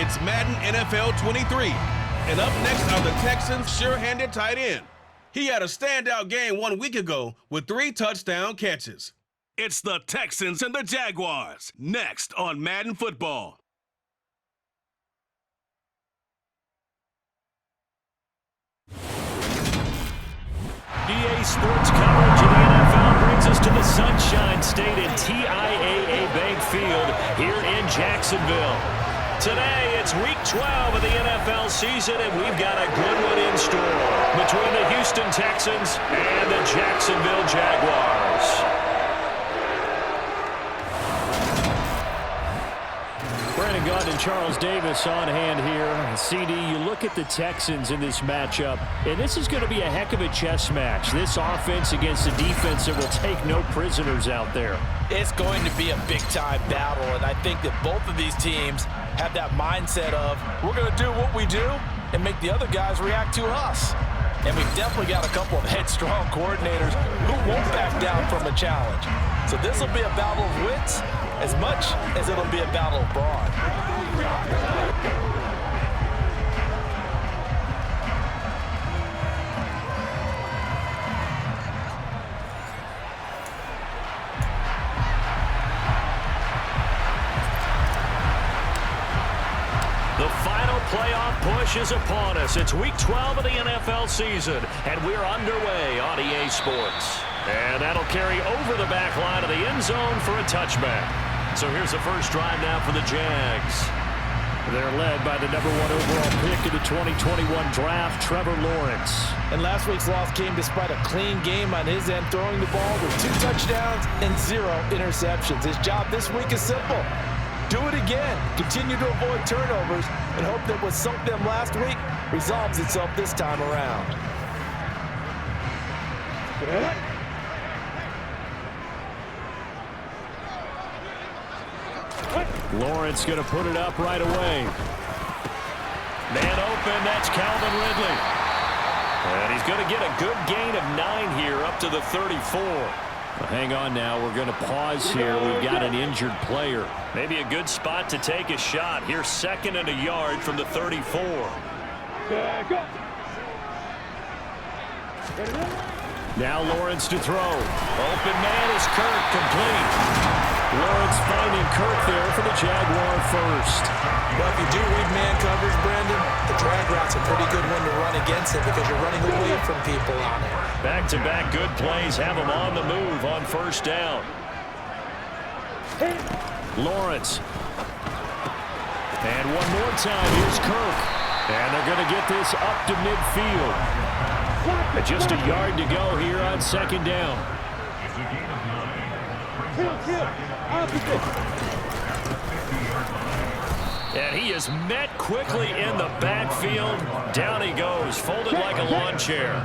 It's Madden NFL 23. And up next are the Texans' sure-handed tight end. He had a standout game 1 week ago with 3 touchdown catches. It's the Texans and the Jaguars, next on Madden Football. EA Sports coverage of the NFL brings us to the Sunshine State and TIAA Bank Field here in Jacksonville. Today, it's Week 12 of the NFL season, and we've got a good one in store between the Houston Texans and the Jacksonville Jaguars. Brandon Gaunt and Charles Davis on hand here. CD, you look at the Texans in this matchup, and this is going to be a heck of a chess match. This offense against a defense that will take no prisoners out there. It's going to be a big-time battle, and I think that both of these teams have that mindset of, we're going to do what we do and make the other guys react to us. And we've definitely got a couple of headstrong coordinators who won't back down from a challenge. So this will be a battle of wits as much as it'll be a battle of brawn. The final playoff push is upon us. It's Week 12 of the NFL season, and we're underway on EA Sports. And that'll carry over the back line of the end zone for a touchback. So here's the first drive now for the Jags. They're led by the #1 overall pick in the 2021 draft, Trevor Lawrence. And last week's loss came despite a clean game on his end, throwing the ball with 2 touchdowns and 0 interceptions. His job this week is simple. Do it again. Continue to avoid turnovers and hope that what sunk them last week resolves itself this time around. Lawrence going to put it up right away. Man open, that's Calvin Ridley. And he's going to get a good gain of 9 here up to the 34. Well, hang on now, we're going to pause here. We've got an injured player. Maybe a good spot to take a shot. Here's 2nd and a yard from the 34. Now Lawrence to throw. Open man is Kirk, complete. Lawrence finding Kirk there for the Jaguar first. Well, if you do read man coverage, Brandon, the drag route's a pretty good one to run against it because you're running away from people on it. Back-to-back good plays have him on the move on first down. Lawrence. And one more time, here's Kirk. And they're going to get this up to midfield. Just a yard to go here on 2nd down. And he is met quickly in the backfield. Down he goes, folded like a lawn chair.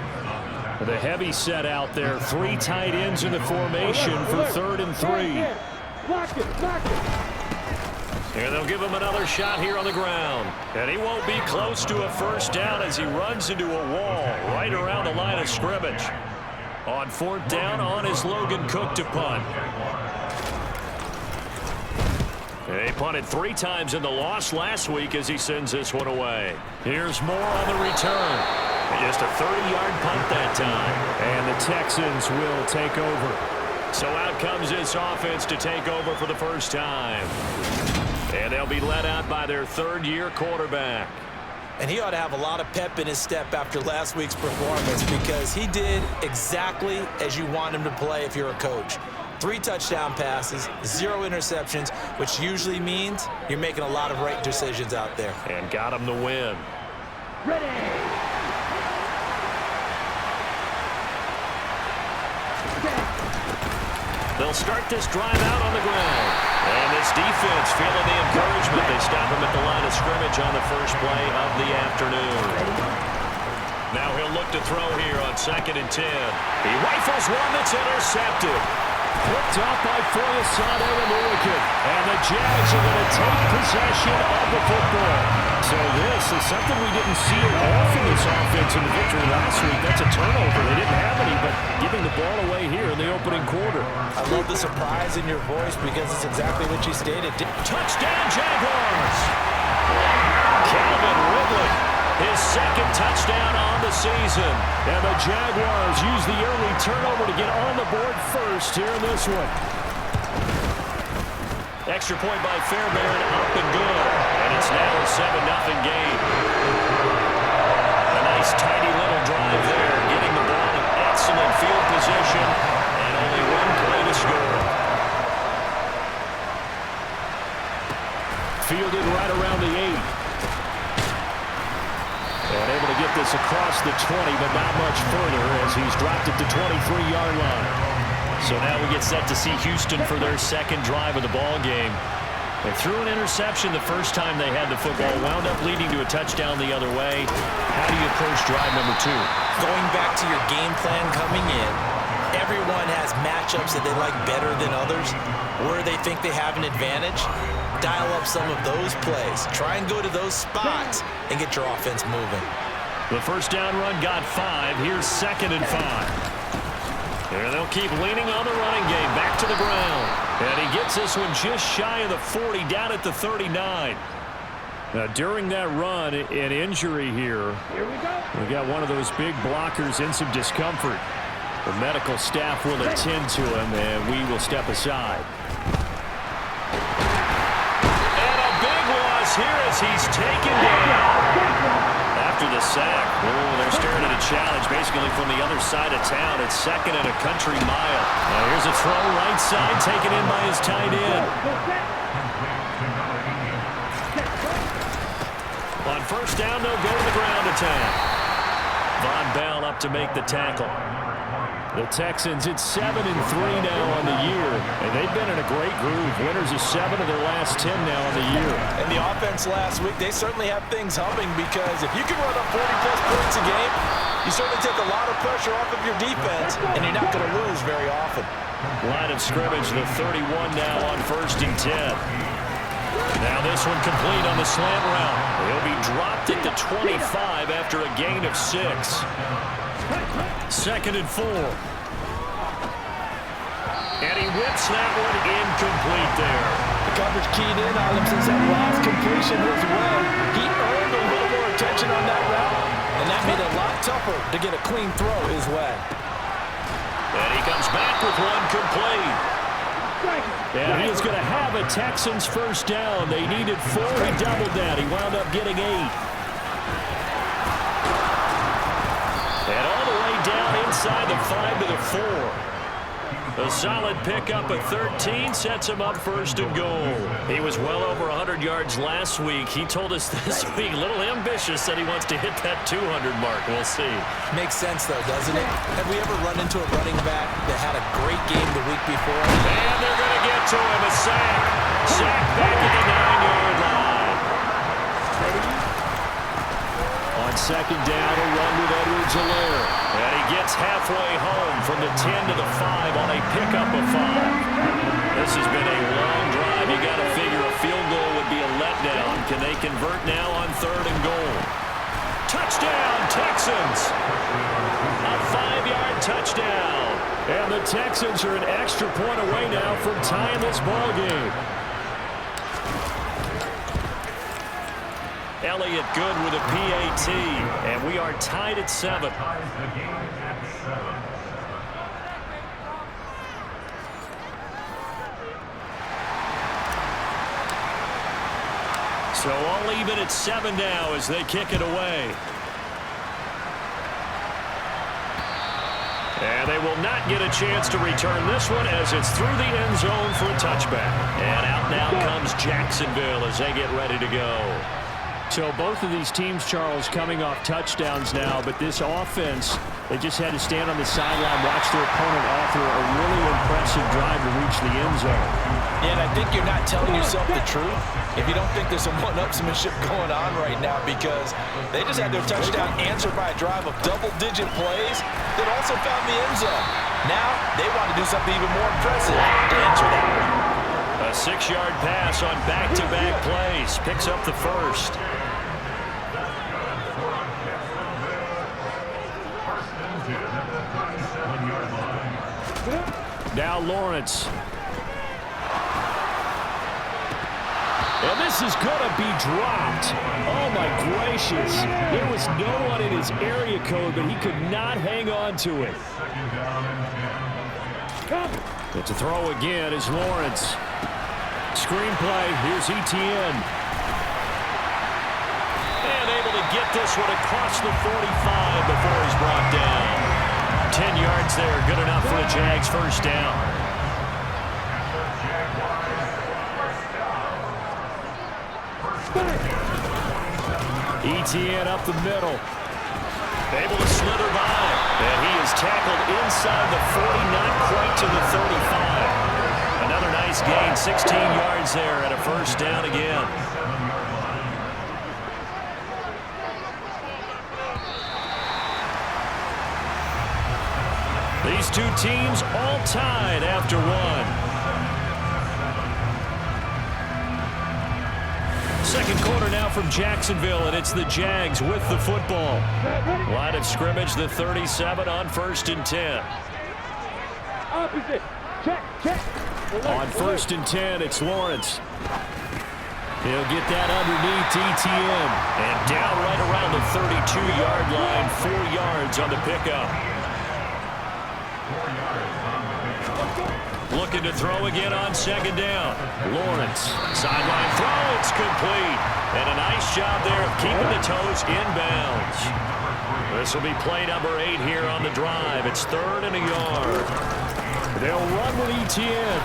The heavy set out there. 3 tight ends in the formation for 3rd and 3. And they'll give him another shot here on the ground. And he won't be close to a first down as he runs into a wall right around the line of scrimmage. On 4th down, on is Logan Cook to punt. He punted 3 times in the loss last week as he sends this one away. Here's Moore on the return. Just a 30-yard punt that time. And the Texans will take over. So out comes this offense to take over for the first time. And they'll be led out by their 3rd-year quarterback. And he ought to have a lot of pep in his step after last week's performance because he did exactly as you want him to play if you're a coach. 3 touchdown passes, 0 interceptions, which usually means you're making a lot of right decisions out there. And got him the win. Ready. They'll start this drive out on the ground. And this defense feeling the encouragement. They stop him at the line of scrimmage on the first play of the afternoon. Now he'll look to throw here on 2nd and 10. He rifles one that's intercepted. Picked off by Foyesade Oluwakin. And the Jags are going to take possession of the football. So this is something we didn't see it all from this offense in the victory last week. That's a turnover. They didn't have any, but giving the ball away here in the opening quarter. I love the surprise in your voice because it's exactly what you stated. Touchdown, Jaguars! Calvin Ridley, his second touchdown on the season. And the Jaguars use the early turnover to get on the board first here in this one. Extra point by Fairbairn, up and good. And it's now a 7-0 game. A nice tidy little drive there, getting the ball in excellent field position, and only one play to score. Fielded right around the 8. And able to get this across the 20, but not much further as he's dropped it to 23-yard line. So now we get set to see Houston for their second drive of the ball game. They threw an interception the first time they had the football, wound up leading to a touchdown the other way. How do you approach drive number 2? Going back to your game plan coming in, everyone has matchups that they like better than others, where they think they have an advantage. Dial up some of those plays. Try and go to those spots and get your offense moving. The first down run got 5. Here's 2nd and 5. And they'll keep leaning on the running game. Back to the ground. And he gets this one just shy of the 40, down at the 39. Now, during that run, an injury here. Here we go. We got one of those big blockers in some discomfort. The medical staff will attend to him, and we will step aside. And a big loss here as he's taken down. After the sack, they're staring at a challenge basically from the other side of town. It's 2nd and a country mile. Now here's a throw right side taken in by his tight end. On first down, they'll go to the ground attack. Von Bell up to make the tackle. The Texans, it's 7-3 now on the year, and they've been in a great groove. Winners of 7 of their last 10 now on the year. And the offense last week, they certainly have things humming, because if you can run up 40-plus points a game, you certainly take a lot of pressure off of your defense, and you're not going to lose very often. Line of scrimmage, the 31 now on 1st and 10. Now this one complete on the slant route. He'll be dropped at the 25 after a gain of 6. 2nd and 4. And he whips that one incomplete there. The coverage keyed in on him since that last completion his way. He earned a little more attention on that route, and that made it a lot tougher to get a clean throw his way. And he comes back with one complete. And he is going to have a Texans first down. They needed 4. He doubled that. He wound up getting 8. And all the way down inside the 5 to the 4. A solid pickup of 13 sets him up 1st and goal. He was well over 100 yards last week. He told us this week, a little ambitious, that he wants to hit that 200 mark. We'll see. Makes sense, though, doesn't it? Have we ever run into a running back that had a great game the week before? And they're going to get to him. A sack. Sack back at the 9-yard line. On 2nd down, a run with Edwards-Helaire. And he gets halfway home from the 10 to the 5 on a pickup of 5. This has been a long drive. You got to figure a field goal would be a letdown. Can they convert now on 3rd and goal? Touchdown, Texans! A 5-yard touchdown. And the Texans are an extra point away now from tying this ball game. Elliott good with a PAT, and we are tied at 7. So all even at 7 now as they kick it away. And they will not get a chance to return this one as it's through the end zone for a touchback. And out now comes Jacksonville as they get ready to go. So both of these teams, Charles, coming off touchdowns now, but this offense, they just had to stand on the sideline, watch their opponent author a really impressive drive to reach the end zone. Yeah, and I think you're not telling yourself the truth if you don't think there's some one-upsmanship going on right now, because they just had their touchdown answered by a drive of double-digit plays that also found the end zone. Now they want to do something even more impressive to answer that one. A 6-yard pass on back-to-back plays. Picks up the first. Now Lawrence. And this this is going to be dropped. Oh, my gracious. There was no one in his area code, but he could not hang on to it. But to throw again is Lawrence. Screenplay, here's Etienne. And able to get this one across the 45 before he's brought down. 10 yards there, good enough for the Jags first down. Etienne up the middle. Able to slither by. And he is tackled inside the 40, not quite to the 35. Another nice gain, 16 yards there and a first down again. These two teams all tied after one. Second quarter now from Jacksonville, and it's the Jags with the football. Line of scrimmage, the 37 on 1st and 10. Opposite. Check. On 1st and 10, it's Lawrence. He'll get that underneath Etienne. And down right around the 32-yard line, 4 yards on the pickup. Looking to throw again on 2nd down. Lawrence, sideline throw, it's complete. And a nice job there of keeping the toes in bounds. This will be play number 8 here on the drive. It's 3rd and a yard. They'll run with Etienne.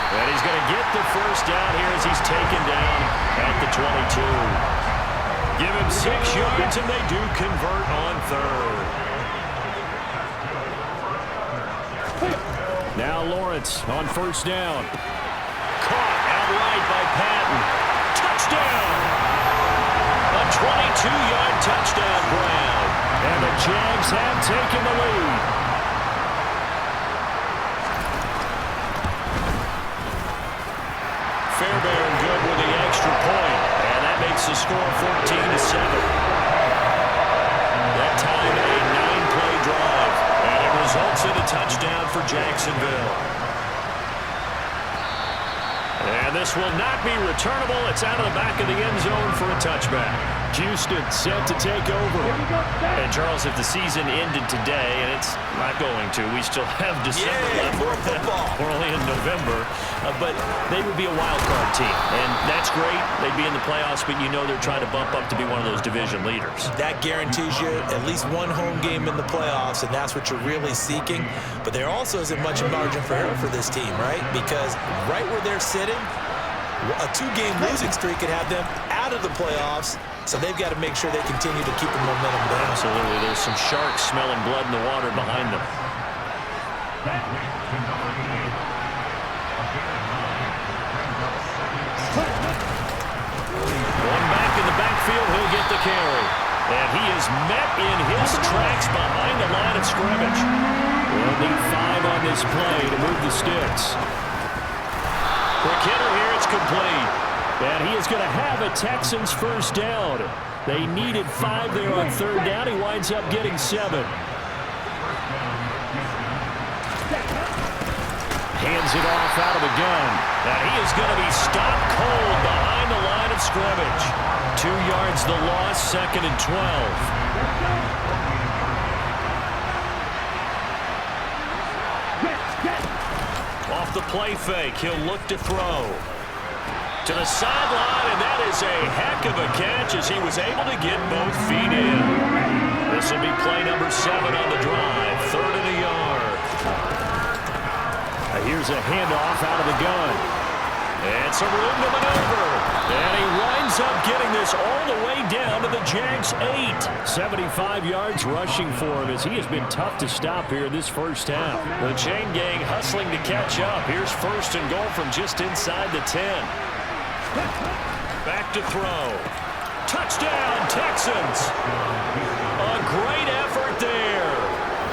And he's going to get the first down here as he's taken down at the 22. Give him 6 yards, and they do convert on 3rd. Now Lawrence on 1st down. Caught outright by Patton. Touchdown! A 22-yard touchdown Brown. And the Jags have taken the lead. Fairbairn good with the extra point. And that makes the score 14-7. That time a 9-play drive. And it results in a touchdown for Jacksonville. And this will not be returnable. It's out of the back of the end zone for a touchback. Houston set to take over. And Charles, if the season ended today, and it's not going to, we still have December left. More football. We're only in November. But they would be a wild card team. And that's great. They'd be in the playoffs, but you know they're trying to bump up to be one of those division leaders. That guarantees you at least one home game in the playoffs, and that's what you're really seeking. But there also isn't much margin for error for this team, right? Because right where they're sitting, a 2-game losing streak could have them out of the playoffs. So they've got to make sure they continue to keep the momentum down. Absolutely. There's some sharks smelling blood in the water behind them. One back in the backfield, he'll get the carry. And he is met in his tracks behind the line of scrimmage. We'll need 5 on this play to move the sticks. For Kidder here, it's complete. And he is going to have a Texans first down. They needed 5 there on 3rd down. He winds up getting 7. Hands it off out of the gun. And he is going to be stopped cold behind the line of scrimmage. 2 yards the loss, 2nd and 12. Off the play fake, he'll look to throw. To the sideline, and that is a heck of a catch as he was able to get both feet in. This will be play number 7 on the drive, 3rd and a yard. Here's a handoff out of the gun. And some room to maneuver. And he winds up getting this all the way down to the Jags' 8. 75 yards rushing for him as he has been tough to stop here this first half. The chain gang hustling to catch up. Here's 1st and goal from just inside the 10. Back to throw. Touchdown, Texans. A great effort there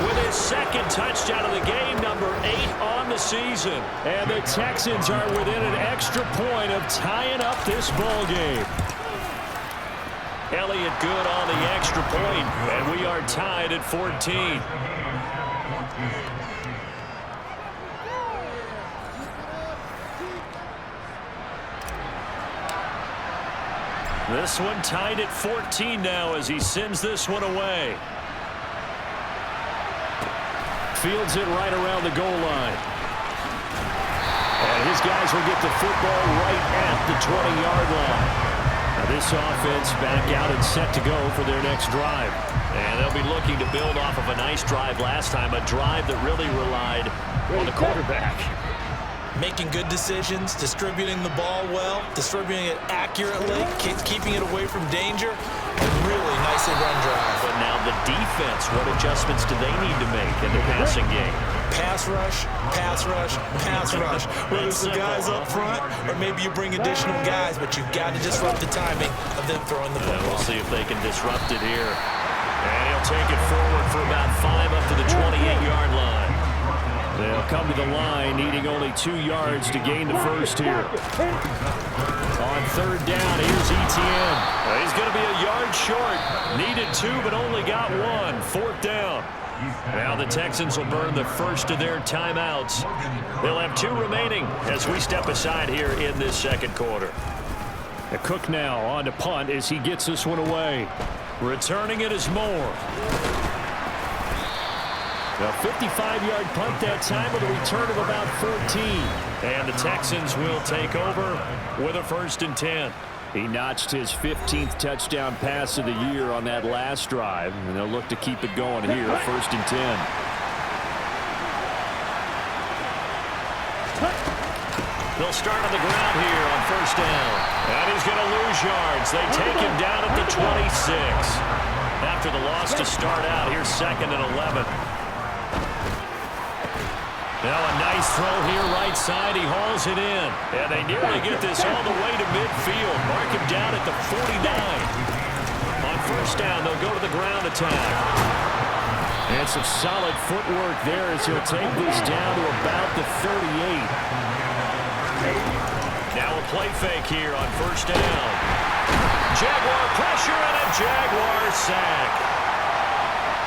with his 2nd touchdown of the game, number 8 on the season. And the Texans are within an extra point of tying up this ball game. Elliott good on the extra point, and we are tied at 14. This one tied at 14 now as he sends this one away. Fields it right around the goal line. And his guys will get the football right at the 20-yard line. Now this offense back out and set to go for their next drive. And they'll be looking to build off of a nice drive last time, a drive that really relied on the quarterback. Making good decisions, distributing the ball well, distributing it accurately, keeping it away from danger, and really nicely run drive. But now the defense, what adjustments do they need to make in the passing game? Pass rush, pass rush, pass rush. Whether it's the guys up front or maybe you bring additional guys, but you've got to disrupt the timing of them throwing the football. We'll see if they can disrupt it here. And he'll take it forward for about 5 up to the 28-yard line. They'll come to the line, needing only 2 yards to gain the first here. On third down, here's Etienne. He's going to be a yard short. Needed 2, but only got 1. Fourth down. Now the Texans will burn the first of their timeouts. They'll have 2 remaining as we step aside here in this second quarter. A Cook now on to punt as he gets this one away. Returning it is Moore. A 55-yard punt that time with a return of about 14. And the Texans will take over with a 1st and 10. He notched his 15th touchdown pass of the year on that last drive. And they'll look to keep it going here, 1st and 10. They'll start on the ground here on 1st down. And he's going to lose yards. They take him down at the 26. After the loss to start out, here's 2nd and 11. Now a nice throw here right side. He hauls it in. And they nearly get this all the way to midfield. Mark him down at the 49. On 1st down, they'll go to the ground attack. And some solid footwork there as he'll take this down to about the 38. Now a play fake here on 1st down. Jaguar pressure and a Jaguar sack.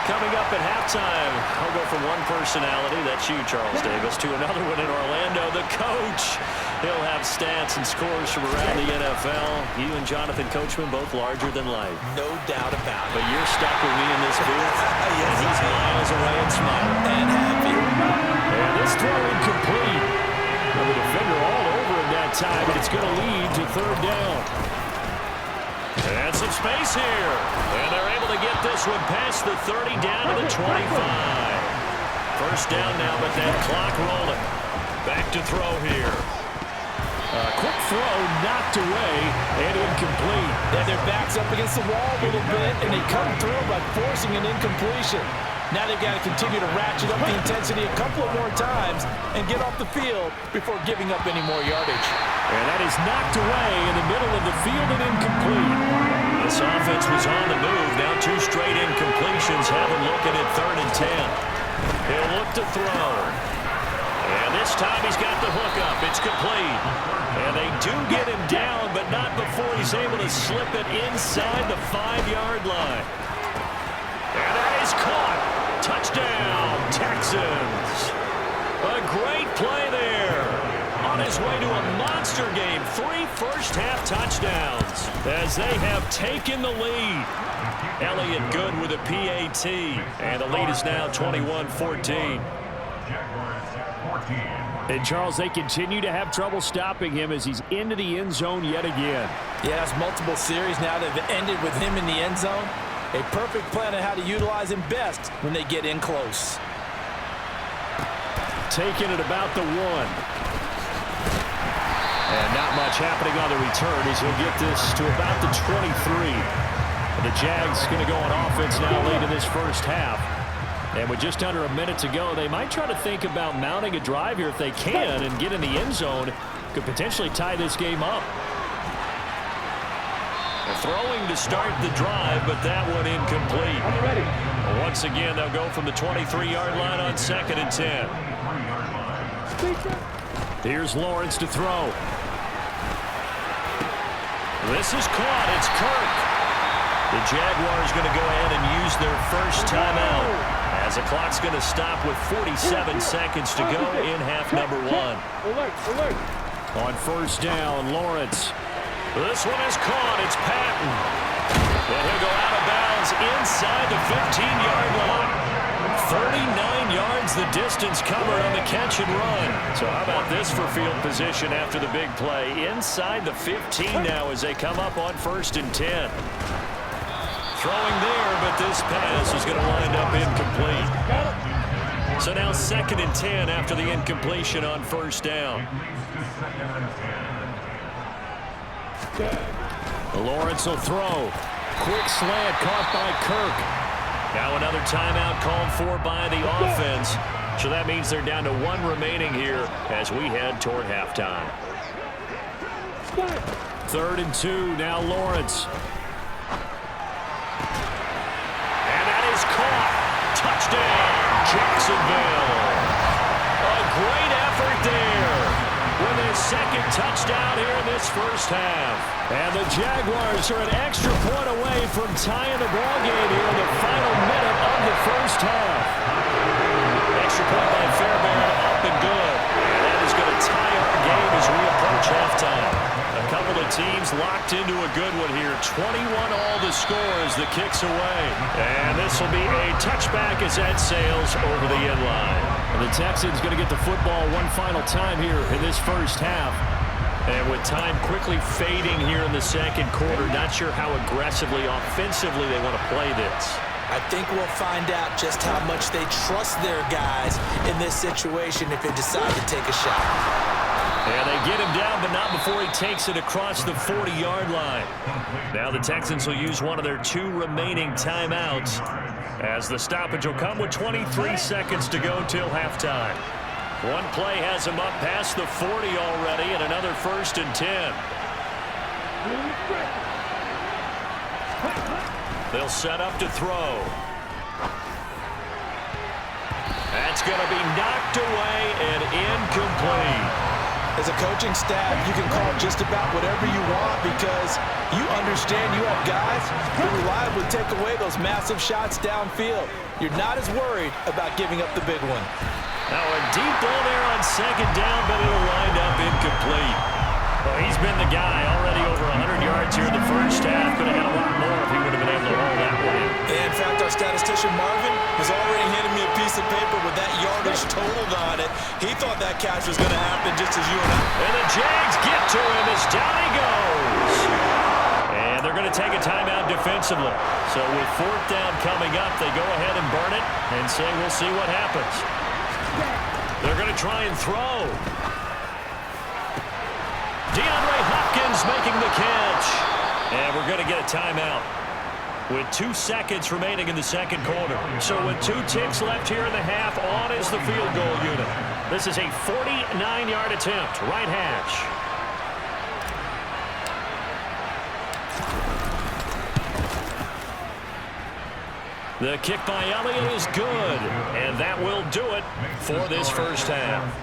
Coming up at halftime, I'll go from one personality, that's you, Charles Davis, to another one in Orlando, the coach. He'll have stats and scores from around the NFL. You and Jonathan Coachman both larger than life. No doubt about it. But you're stuck with me in this booth, yes, and he's miles away and smiling. And happy. And this throw incomplete. And the defender all over him that time, and it's going to lead to 3rd down. And some space here. And they're able to get this one past the 30 down to the 25. 1st down now, but that clock rolling. Back to throw here. Quick throw knocked away and incomplete. And their back's up against the wall a little bit, and they come through by forcing an incompletion. Now they've got to continue to ratchet up the intensity a couple of more times and get off the field before giving up any more yardage. And that is knocked away in the middle of the field and incomplete. This offense was on the move. Now 2 straight incompletions have him looking at 3rd and 10. He'll look to throw. And this time he's got the hook up. It's complete. And they do get him down, but not before he's able to slip it inside the 5-yard line. And that is caught. Touchdown, Texans. A great play there. On his way to a monster game. 3 first-half touchdowns as they have taken the lead. Elliott good with a PAT. And the lead is now 21-14. And, Charles, they continue to have trouble stopping him as he's into the end zone yet again. Yes, multiple series now that have ended with him in the end zone. A perfect plan on how to utilize him best when they get in close. Taking it about the 1. And not much happening on the return as he'll get this to about the 23. And the Jags going to go on offense now late in this first half. And with just under a minute to go, they might try to think about mounting a drive here if they can and get in the end zone. Could potentially tie this game up. Throwing to start the drive, but that one incomplete. Once again, they'll go from the 23-yard line on 2nd and 10. Here's Lawrence to throw. This is caught. It's Kirk. The Jaguars going to go ahead and use their first timeout as the clock's going to stop with 47 seconds to go in half number 1. On 1st down, Lawrence. This one is caught. It's Patton. And he'll go out of bounds inside the 15-yard line. 39 yards the distance covered on the catch and run. So how about this for field position after the big play? Inside the 15 now as they come up on 1st and 10. Throwing there, but this pass is going to wind up incomplete. So now 2nd and 10 after the incompletion on 1st down. Lawrence will throw. Quick slant caught by Kirk. Now another timeout called for by the offense. So that means they're down to 1 remaining here as we head toward halftime. 3rd and 2, now Lawrence. And that is caught. Touchdown, Jacksonville. A great effort there with his 2nd touchdown here in this first half. And the Jaguars are an extra point away from tying the ball game here in the final minute of the first half. Extra point by Fairbairn, up and good. And that is going to tie our game as we approach halftime. A couple of teams locked into a good one here. 21 all the score as the kick's away. And this will be a touchback as that sails over the end line. And the Texans going to get the football one final time here in this first half. And with time quickly fading here in the 2nd quarter, not sure how aggressively, offensively they want to play this. I think we'll find out just how much they trust their guys in this situation if they decide to take a shot. And they get him down, but not before he takes it across the 40-yard line. Now the Texans will use one of their 2 remaining timeouts as the stoppage will come with 23 seconds to go till halftime. One play has him up past the 40 already, and another 1st and 10. They'll set up to throw. That's going to be knocked away and incomplete. As a coaching staff, you can call just about whatever you want because you understand you have guys who reliably take away those massive shots downfield. You're not as worried about giving up the big one. Now a deep ball there on 2nd down, but it'll wind up incomplete. Well, he's been the guy already over 100 yards here in the first half. Could have had a lot more if he would have been able to hold that one in. In fact, our statistician Marvin has already handed me a piece of paper with that yardage totaled on it. He thought that catch was going to happen just as you and I. And the Jags get to him as down he goes. And they're going to take a timeout defensively. So with 4th down coming up, they go ahead and burn it and say we'll see what happens. They're going to try and throw. DeAndre Hopkins making the catch. And we're going to get a timeout with 2 seconds remaining in the 2nd quarter. So with 2 ticks left here in the half, on is the field goal unit. This is a 49-yard attempt, right hash. The kick by Elliott is good, and that will do it for this first half.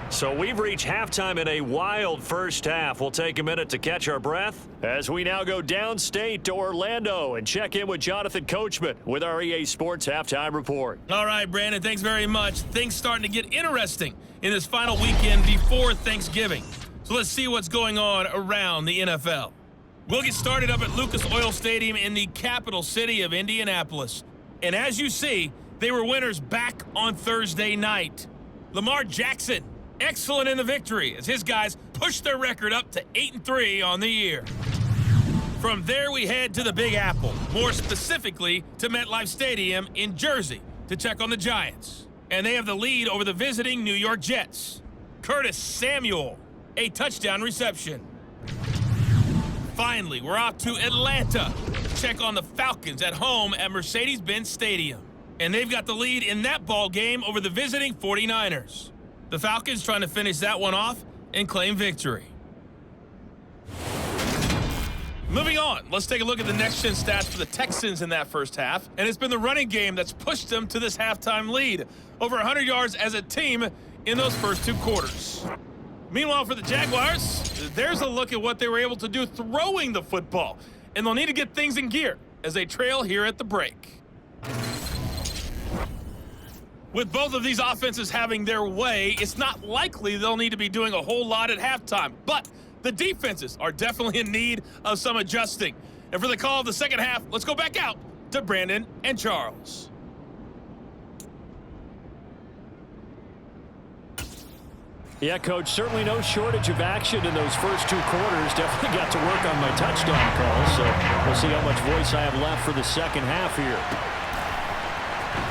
So we've reached halftime in a wild first half. We'll take a minute to catch our breath as we now go downstate to Orlando and check in with Jonathan Coachman with our EA Sports Halftime Report. All right, Brandon, thanks very much. Things starting to get interesting in this final weekend before Thanksgiving. So let's see what's going on around the NFL. We'll get started up at Lucas Oil Stadium in the capital city of Indianapolis. And as you see, they were winners back on Thursday night. Lamar Jackson, excellent in the victory as his guys pushed their record up to 8-3 on the year. From there, we head to the Big Apple, more specifically to MetLife Stadium in Jersey to check on the Giants. And they have the lead over the visiting New York Jets. Curtis Samuel, a touchdown reception. Finally, we're off to Atlanta to check on the Falcons at home at Mercedes-Benz Stadium. And they've got the lead in that ball game over the visiting 49ers. The Falcons trying to finish that one off and claim victory. Moving on, let's take a look at the next-gen stats for the Texans in that first half. And it's been the running game that's pushed them to this halftime lead. Over 100 yards as a team in those first 2 quarters. Meanwhile, for the Jaguars, there's a look at what they were able to do throwing the football. And they'll need to get things in gear as they trail here at the break. With both of these offenses having their way, it's not likely they'll need to be doing a whole lot at halftime. But the defenses are definitely in need of some adjusting. And for the call of the second half, let's go back out to Brandon and Charles. Yeah, Coach, certainly no shortage of action in those first two quarters. Definitely got to work on my touchdown calls, so we'll see how much voice I have left for the second half here.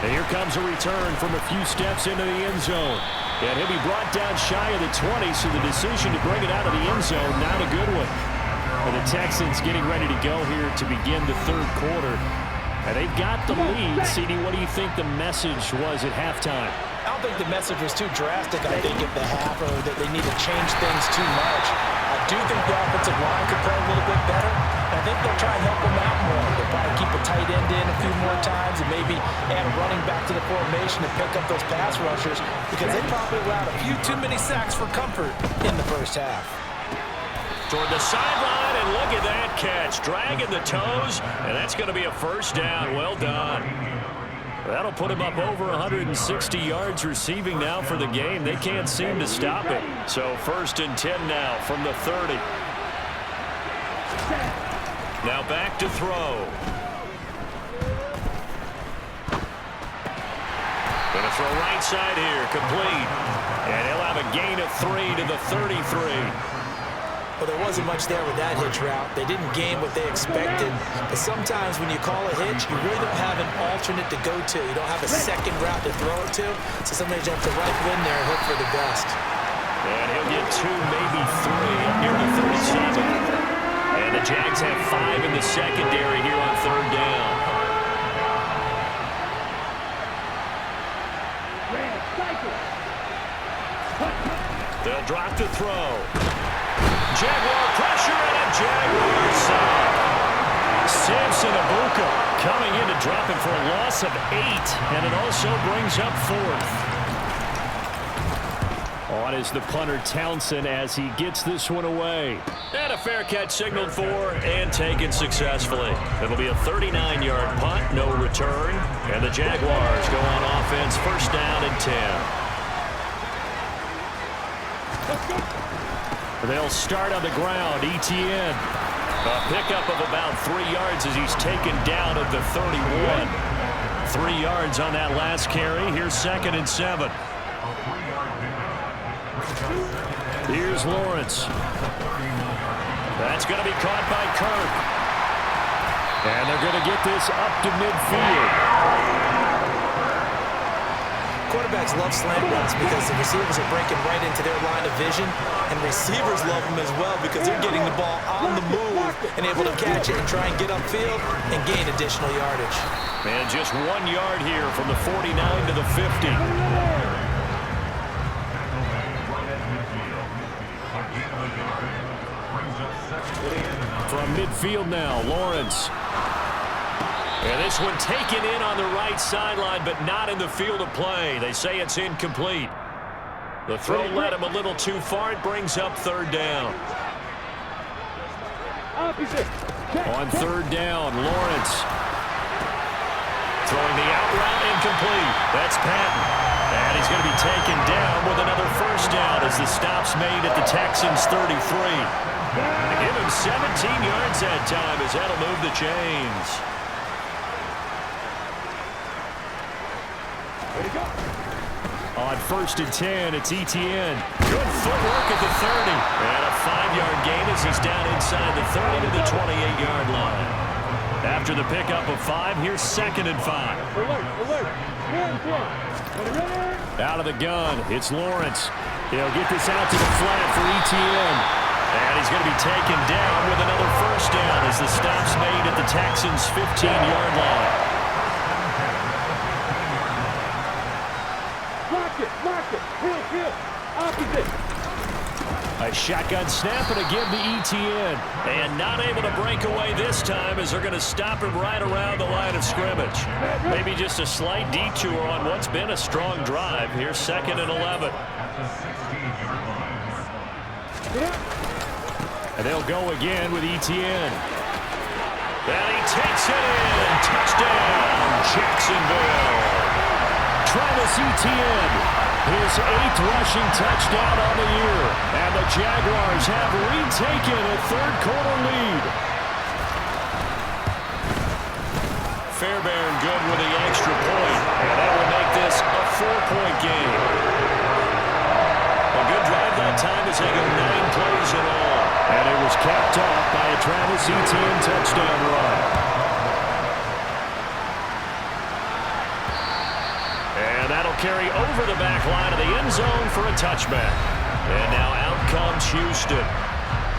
And here comes a return from a few steps into the end zone. And he'll be brought down shy of the 20, so the decision to bring it out of the end zone, not a good one. And the Texans getting ready to go here to begin the third quarter. And they've got the lead. CD, what do you think the message was at halftime? I don't think the message was too drastic, I think, at the half, or that they need to change things too much. I do think the offensive line could play a little bit better. And I think they'll try and help them out more. They'll probably keep a tight end in a few more times and maybe add a running back to the formation to pick up those pass rushers, because they probably allowed a few too many sacks for comfort in the first half. Toward the sideline, and look at that catch. Dragging the toes, and that's going to be a first down. Well done. That'll put him up over 160 yards receiving now for the game. They can't seem to stop it. So 1st and 10 now from the 30. Now back to throw. Going to throw right side here, complete. And he'll have a gain of 3 to the 33. Well, there wasn't much there with that hitch route. They didn't gain what they expected. But sometimes when you call a hitch, you really don't have an alternate to go to. You don't have a second route to throw it to. So sometimes you have to rifle in there and hope for the best. And he'll get 2, maybe 3 up near the 37. And the Jags have 5 in the secondary here on 3rd down. They'll drop to throw. Jaguar pressure and a Jaguar sack. Samson Abuka coming in to drop him for a loss of 8, and it also brings up 4th. On is the punter Townsend as he gets this one away. And a fair catch signaled for and taken successfully. It'll be a 39-yard punt, no return, and the Jaguars go on offense, 1st down and 10. They'll start on the ground. Etienne. A pickup of about 3 yards as he's taken down at the 31. 3 yards on that last carry. Here's 2nd and 7. Here's Lawrence. That's going to be caught by Kirk. And they're going to get this up to midfield. Quarterbacks love slant routes because the receivers are breaking right into their line of vision, and receivers love them as well because they're getting the ball on the move and able to catch it and try and get upfield and gain additional yardage. And just 1 yard here from the 49 to the 50. From midfield now, Lawrence. And this one taken in on the right sideline, but not in the field of play. They say it's incomplete. The throw led him a little too far. It brings up 3rd down. On 3rd down, Lawrence. Throwing the out route, incomplete. That's Patton. And he's going to be taken down with another 1st down as the stop's made at the Texans' 33. Give him 17 yards that time as that'll move the chains. On 1st and 10, it's Etienne. Good footwork at the 30. And a 5-yard gain as he's down inside the 30 to the 28-yard line. After the pickup of 5, here's 2nd and 5. Out of the gun, it's Lawrence. He'll get this out to the flat for Etienne. And he's going to be taken down with another 1st down as the stop's made at the Texans' 15-yard line. A shotgun snap and again to Etienne. And not able to break away this time as they're going to stop him right around the line of scrimmage. Maybe just a slight detour on what's been a strong drive. Here's 2nd and 11. And they'll go again with Etienne. And he takes it in. Touchdown, Jacksonville. Travis Etienne. His 8th rushing touchdown on the year. And the Jaguars have retaken a third-quarter lead. Fairbairn good with the extra point. And that will make this a 4-point game. A good drive that time as they go 9 plays in all. And it was capped off by a Travis Etienne touchdown run. And that'll carry over the back line of the end zone for a touchback. And now out comes Houston.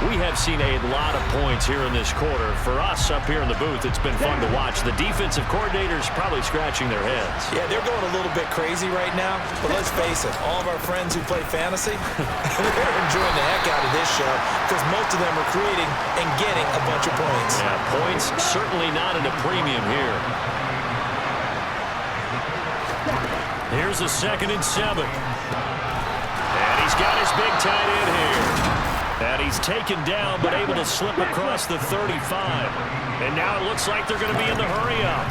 We have seen a lot of points here in this quarter. For us up here in the booth, it's been fun to watch. The defensive coordinators probably scratching their heads. Yeah, they're going a little bit crazy right now. But let's face it, all of our friends who play fantasy, they're enjoying the heck out of this show because most of them are creating and getting a bunch of points. Yeah, points certainly not at a premium here. Here's a 2nd and 7. And he's got his big tight end here. And he's taken down, but able to slip across the 35. And now it looks like they're going to be in the hurry-up.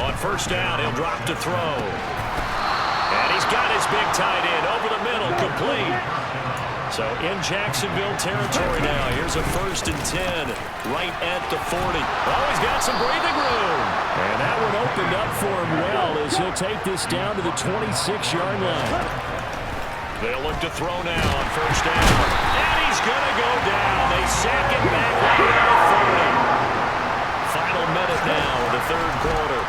On 1st down, he'll drop to throw. And he's got his big tight end over the middle, complete. So in Jacksonville territory now. Here's a 1st and 10, right at the 40. Oh, he's got some breathing room. And that one opened up for him well as he'll take this down to the 26-yard line. They'll look to throw now on 1st down. And he's going to go down. They sack it back right at the 40. Final minute now of the 3rd quarter.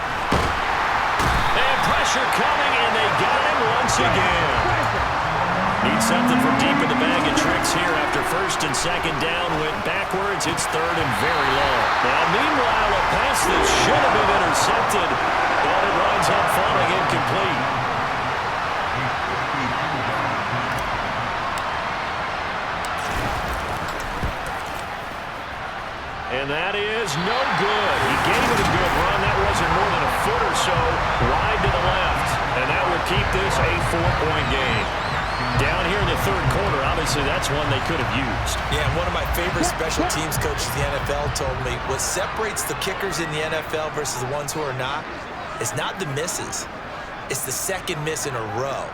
And pressure coming, and they got him once again. Need something from deep in the bag of tricks here after 1st and 2nd down went backwards. It's 3rd and very long. Now, meanwhile, a pass that should have been intercepted, but it winds up falling incomplete. And that is no good. He gave it a good run. That wasn't more than a foot or so wide to the left. And that will keep this a 4-point game. Down here in the 3rd quarter, obviously that's one they could have used. Yeah, one of my favorite special teams coaches in the NFL told me what separates the kickers in the NFL versus the ones who are not is not the misses. It's the 2nd miss in a row.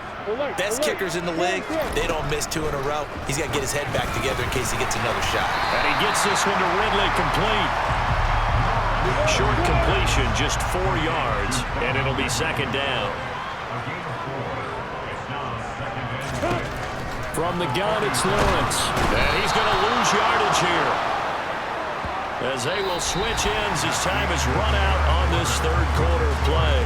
Best kickers in the league, they don't miss 2 in a row. He's got to get his head back together in case he gets another shot. And he gets this one to Ridley complete. Short completion, just 4 yards, and it'll be 2nd down. From the gun, it's Lawrence. And he's going to lose yardage here. As they will switch ends as time is run out on this 3rd quarter play.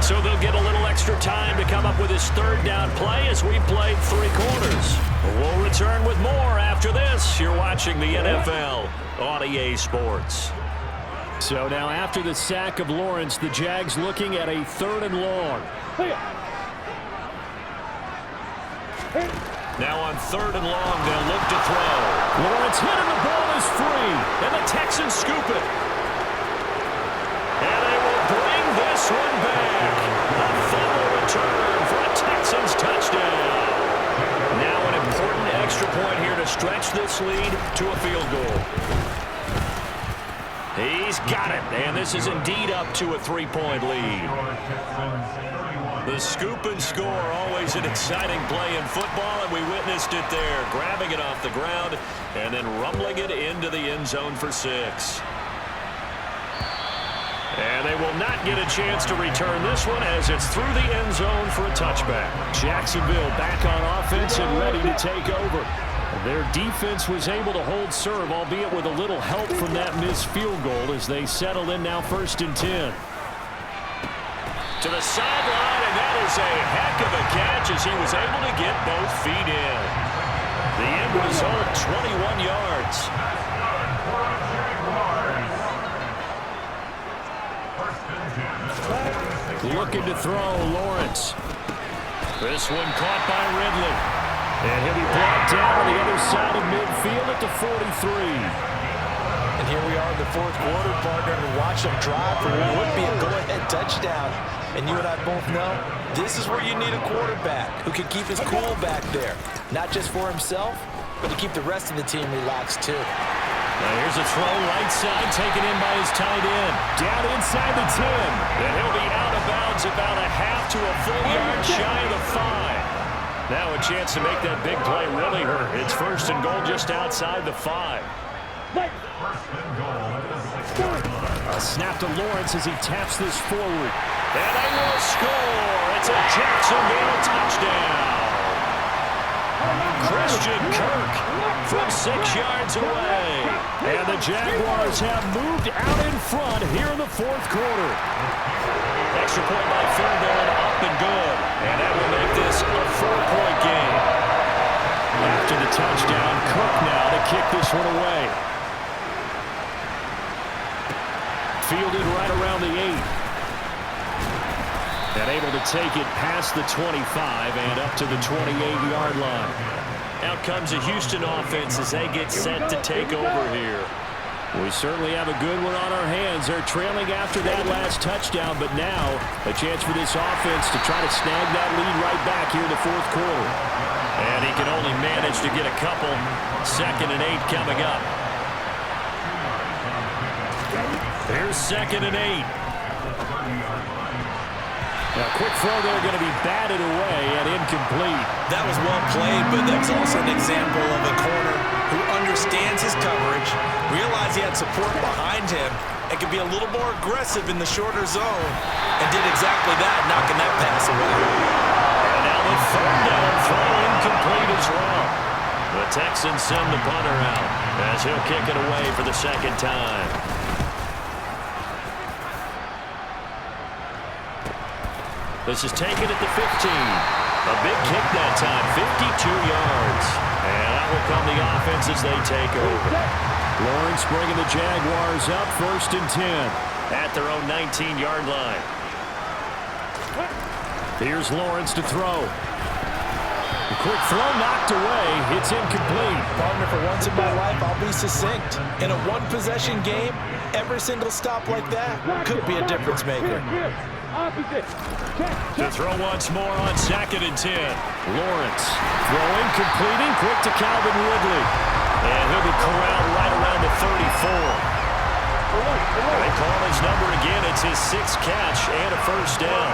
So they'll get a little extra time to come up with his 3rd down play as we played 3 quarters. We'll return with more after this. You're watching the NFL on EA Sports. So now after the sack of Lawrence, the Jags looking at a 3rd and long. Now on 3rd and long, they'll look to throw. Lawrence hit and the ball is free. And the Texans scoop it. And they will bring this one back. A fumble return for a Texans touchdown. Now an important extra point here to stretch this lead to a field goal. He's got it. And this is indeed up to a 3-point lead. The scoop and score, always an exciting play in football, and we witnessed it there, grabbing it off the ground and then rumbling it into the end zone for 6. And they will not get a chance to return this one as it's through the end zone for a touchback. Jacksonville back on offense and ready to take over. Their defense was able to hold serve, albeit with a little help from that missed field goal as they settle in now 1st and 10. To the sideline, and that is a heck of a catch as he was able to get both feet in. The end result, 21 yards. Looking to throw, Lawrence. This one caught by Ridley. And he'll be brought down on the other side of midfield at the 43. And here we are in the 4th quarter, partner, and watch them drive for what would be a go-ahead touchdown. And you and I both know this is where you need a quarterback who can keep his cool back there. Not just for himself, but to keep the rest of the team relaxed too. Now here's a throw right side, taken in by his tight end. Down inside the 10. And he'll be out of bounds about a half to a full yard shy of the 5. Now a chance to make that big play really hurt. It's first and goal just outside the 5. A snap to Lawrence as he taps this forward. And they will score. It's a Jacksonville touchdown. Christian Kirk from 6 yards away. And the Jaguars have moved out in front here in the fourth quarter. Extra point by Fairbairn, up and good. And that will make this a 4-point game. After the touchdown, Kirk now to kick this one away. Fielded right around the 8. And able to take it past the 25 and up to the 28-yard line. Out comes the Houston offense as they get set to take over here. We certainly have a good one on our hands. They're trailing after that last touchdown, but now a chance for this offense to try to snag that lead right back here in the fourth quarter. And he can only manage to get a couple. 2nd and 8 coming up. Here's 2nd and 8. Now, quick throw there going to be batted away and incomplete. That was well played, but that's also an example of a corner who understands his coverage, realized he had support behind him, and could be a little more aggressive in the shorter zone, and did exactly that, knocking that pass away. And now the 3rd down throw incomplete as well. The Texans send the punter out as he'll kick it away for the 2nd time. This is taken at the 15. A big kick that time, 52 yards. And that will come the offense as they take over. Lawrence bringing the Jaguars up 1st and 10. At their own 19-yard line. Here's Lawrence to throw. The quick throw knocked away. It's incomplete. Partner, for once in my life, I'll be succinct. In a one-possession game, every single stop like that could be a difference maker. To throw once more on 2nd and 10. Lawrence throwing, completing, quick to Calvin Ridley. And he'll be corralled right around the 34. They call his number again. It's his 6th catch and a 1st down.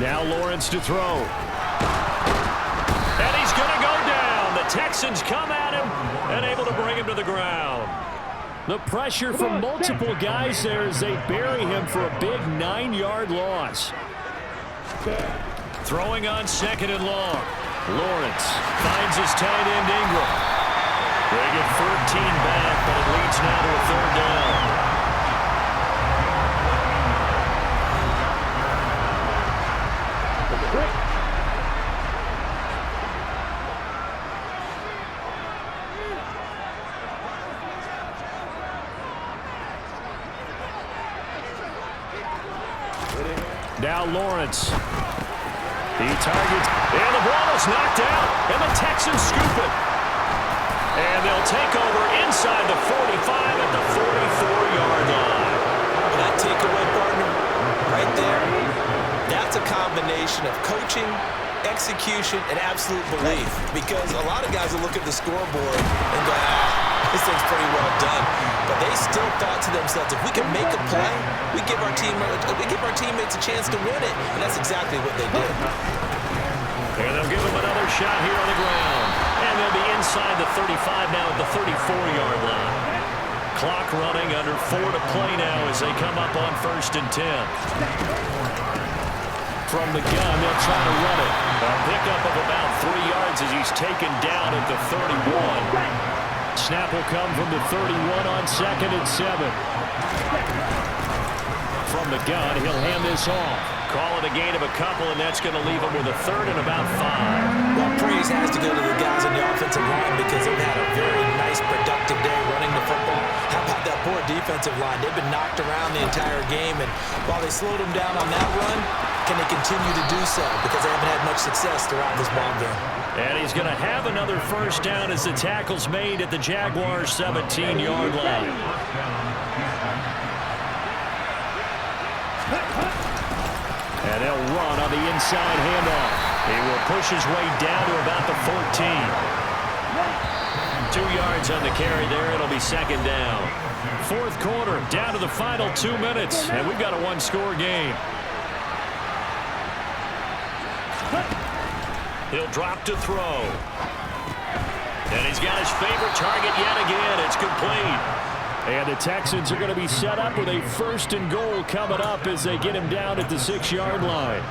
Now Lawrence to throw. And he's going to go down. The Texans come at him and able to bring him to the ground. The pressure from multiple guys there as they bury him for a big 9-yard loss. Throwing on 2nd and long. Lawrence finds his tight end Ingram. They get 13 back, but it leads now to a 3rd down. Now Lawrence. He targets, and the ball is knocked out, and the Texans scoop it. And they'll take over inside the 45 at the 44-yard line. That takeaway, partner, right there, that's a combination of coaching, execution, and absolute belief. Because a lot of guys will look at the scoreboard and go, this thing's pretty well done. But they still thought to themselves, if we can make a play, we give our teammates a chance to win it. And that's exactly what they did. And they'll give them another shot here on the ground. And they'll be inside the 35 now at the 34-yard line. Clock running, under 4 to play now as they come up on 1st and 10. From the gun, they'll try to run it. A pickup of about 3 yards as he's taken down at the 31. Snap will come from the 31 on 2nd and 7. From the gun, he'll hand this off. Call it a gain of a couple, and that's going to leave him with a 3rd and about 5. Well, praise has to go to the guys on the offensive line because they've had a very nice, productive day running the football. How about that poor defensive line? They've been knocked around the entire game, and while they slowed them down on that run, can they continue to do so? Because they haven't had much success throughout this ball game. And he's going to have another 1st down as the tackle's made at the Jaguars' 17-yard line. And they'll run on the inside handoff. He will push his way down to about the 14. 2 yards yards on the carry there. It'll be second down. Fourth quarter, down to the final 2 minutes, and we've got a one-score game. He'll drop to throw. And he's got his favorite target yet again. It's complete. And the Texans are going to be set up with a 1st and goal coming up as they get him down at the 6-yard line.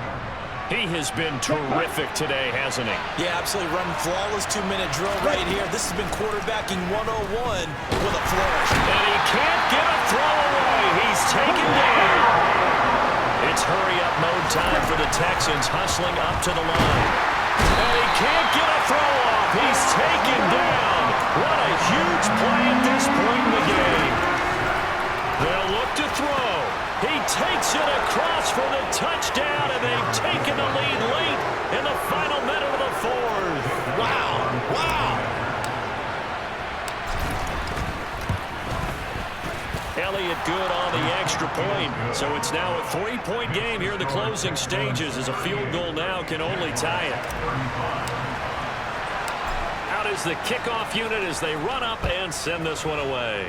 He has been terrific today, hasn't he? Yeah, absolutely. Running flawless 2-minute drill right here. This has been quarterbacking 101 with a flourish. And he can't get a throw away. He's taken down. It's hurry-up mode time for the Texans, hustling up to the line. And he can't get a throw off. He's taken down. What a huge play at this point in the game. They'll look to throw. He takes it across for the touchdown, and they've taken the lead late in the final minute of the fourth. Wow. Wow. Elliott good on the extra point. So it's now a 3-point game here in the closing stages as a field goal now can only tie it. Out is the kickoff unit as they run up and send this one away.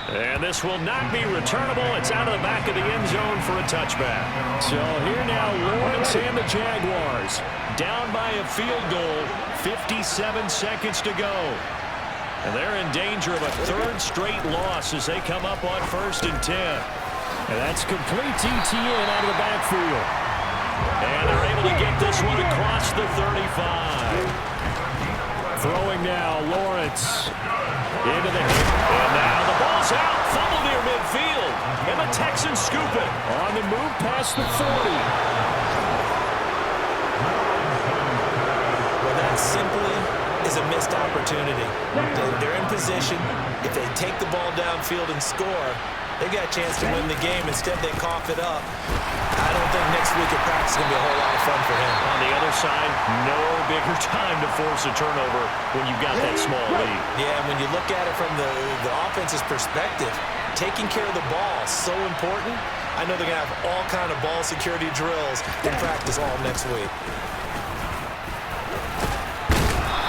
And this will not be returnable. It's out of the back of the end zone for a touchback. So here now, Lawrence and the Jaguars. Down by a field goal, 57 seconds to go. And they're in danger of a 3rd straight loss as they come up on 1st and 10. And that's complete ETN out of the backfield. And they're able to get this one across the 35. Throwing now, Lawrence into the hit. And now the ball's out, fumble near midfield. And the Texans scoop it. On the move past the 40. Well, that simply is a missed opportunity. They're in position. If they take the ball downfield and score, they got a chance to win the game. Instead, they cough it up. I don't think next week at practice is going to be a whole lot of fun for him. On the other side, no bigger time to force a turnover when you've got that small lead. Yeah, and when you look at it from the offense's perspective, taking care of the ball is so important. I know they're going to have all kind of ball security drills in practice all next week.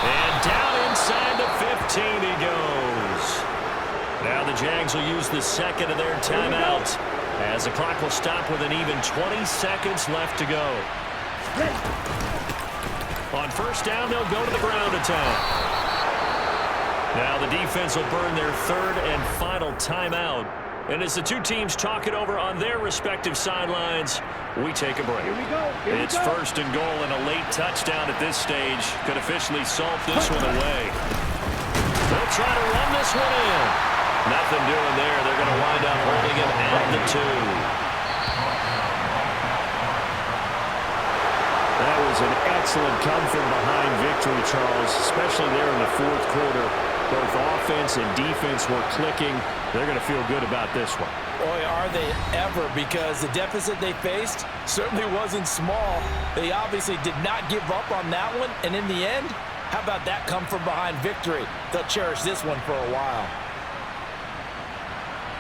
And down inside the 15 he goes. Now the Jags will use the second of their timeouts as the clock will stop with an even 20 seconds left to go. On 1st down, they'll go to the ground attack. Now the defense will burn their 3rd and final timeout. And as the two teams talk it over on their respective sidelines, we take a break. It's 1st and goal, and a late touchdown at this stage could officially salt this one away. They'll try to run this one in. Nothing doing there. They're going to wind up holding him at the 2. That was an excellent come-from-behind victory, Charles, especially there in the 4th quarter. Both offense and defense were clicking. They're going to feel good about this one. Boy, are they ever, because the deficit they faced certainly wasn't small. They obviously did not give up on that one, and in the end, how about that come-from-behind victory? They'll cherish this one for a while.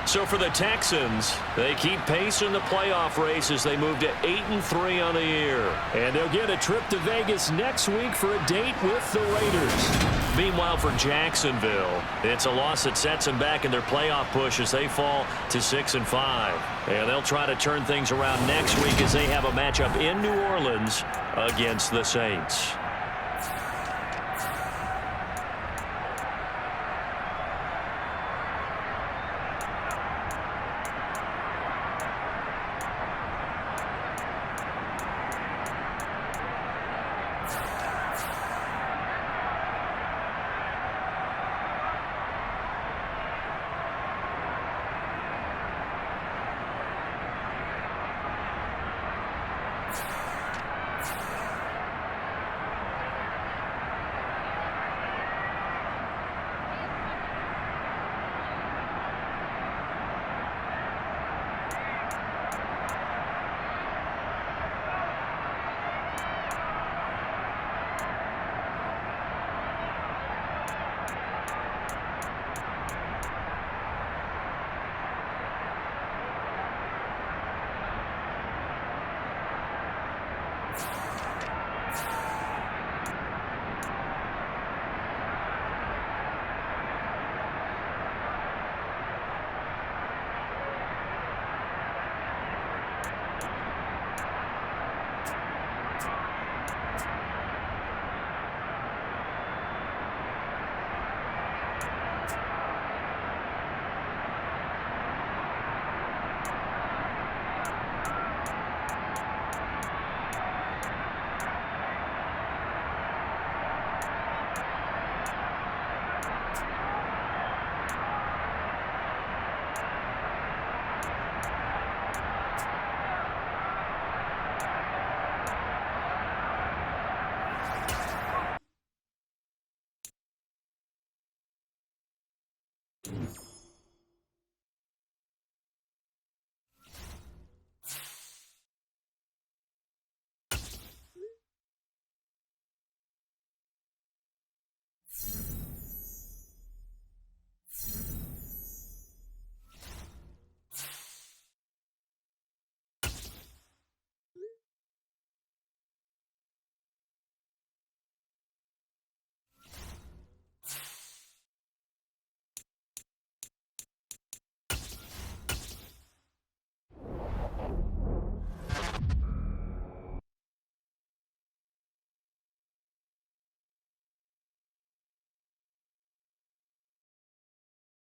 So for the Texans, they keep pace in the playoff race as they move to 8-3 on the year. And they'll get a trip to Vegas next week for a date with the Raiders. Meanwhile, for Jacksonville, it's a loss that sets them back in their playoff push as they fall to 6-5. And they'll try to turn things around next week as they have a matchup in New Orleans against the Saints. it.